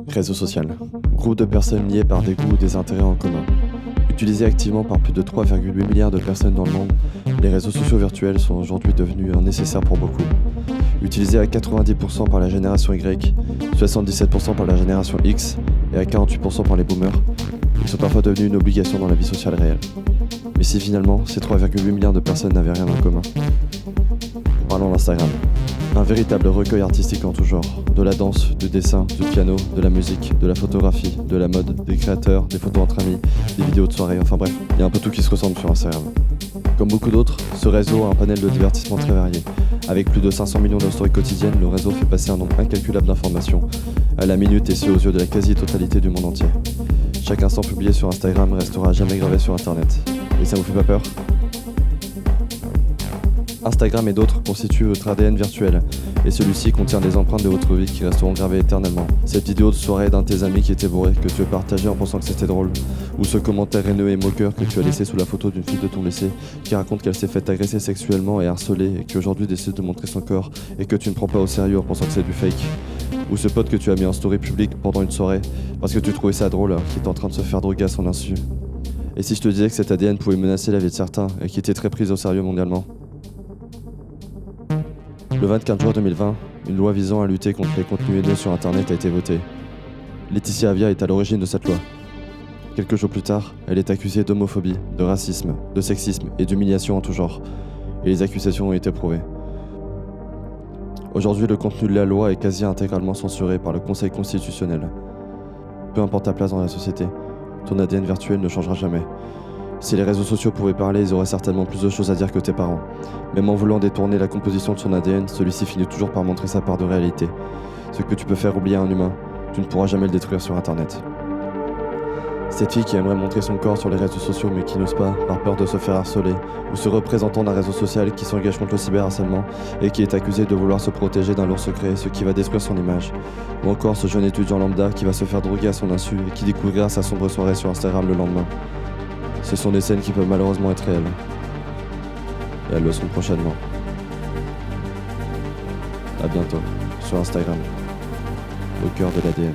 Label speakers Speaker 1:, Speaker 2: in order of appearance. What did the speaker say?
Speaker 1: Réseau social. Groupe de personnes liées par des goûts ou des intérêts en commun. Utilisés activement par plus de 3,8 milliards de personnes dans le monde, les réseaux sociaux virtuels sont aujourd'hui devenus nécessaires pour beaucoup. Utilisés à 90% par la génération Y, 77% par la génération X et à 48% par les boomers, ils sont parfois devenus une obligation dans la vie sociale réelle. Mais si finalement, ces 3,8 milliards de personnes n'avaient rien en commun? Parlons d'Instagram. Un véritable recueil artistique en tout genre. De la danse, du dessin, du piano, de la musique, de la photographie, de la mode, des créateurs, des photos entre amis, des vidéos de soirée, enfin bref, il y a un peu tout qui se ressemble sur Instagram. Comme beaucoup d'autres, ce réseau a un panel de divertissement très varié. Avec plus de 500 millions de stories quotidiennes, le réseau fait passer un nombre incalculable d'informations à la minute et c'est aux yeux de la quasi-totalité du monde entier. Chaque instant publié sur Instagram restera jamais gravé sur Internet. Et ça vous fait pas peur ? Instagram et d'autres constituent votre ADN virtuel, et celui-ci contient des empreintes de votre vie qui resteront gravées éternellement. Cette vidéo de soirée d'un de tes amis qui était bourré, que tu as partagé en pensant que c'était drôle, ou ce commentaire haineux et moqueur que tu as laissé sous la photo d'une fille de ton lycée qui raconte qu'elle s'est fait agresser sexuellement et harceler et qui aujourd'hui décide de montrer son corps et que tu ne prends pas au sérieux en pensant que c'est du fake. Ou ce pote que tu as mis en story publique pendant une soirée parce que tu trouvais ça drôle qui est en train de se faire droguer à son insu. Et si je te disais que cet ADN pouvait menacer la vie de certains et qui était très prise au sérieux mondialement? Le 24 juin 2020, une loi visant à lutter contre les contenus haineux sur Internet a été votée. Laetitia Avia est à l'origine de cette loi. Quelques jours plus tard, elle est accusée d'homophobie, de racisme, de sexisme et d'humiliation en tout genre. Et les accusations ont été prouvées. Aujourd'hui, le contenu de la loi est quasi intégralement censuré par le Conseil constitutionnel. Peu importe ta place dans la société, ton ADN virtuel ne changera jamais. Si les réseaux sociaux pouvaient parler, ils auraient certainement plus de choses à dire que tes parents. Même en voulant détourner la composition de son ADN, celui-ci finit toujours par montrer sa part de réalité. Ce que tu peux faire oublier à un humain, tu ne pourras jamais le détruire sur Internet. Cette fille qui aimerait montrer son corps sur les réseaux sociaux mais qui n'ose pas, par peur de se faire harceler, ou ce représentant d'un réseau social qui s'engage contre le cyberharcèlement et qui est accusé de vouloir se protéger d'un lourd secret, ce qui va détruire son image. Ou encore ce jeune étudiant lambda qui va se faire droguer à son insu et qui découvrira sa sombre soirée sur Instagram le lendemain. Ce sont des scènes qui peuvent malheureusement être réelles. Et elles le seront prochainement. A bientôt, sur Instagram, au cœur de l'ADN.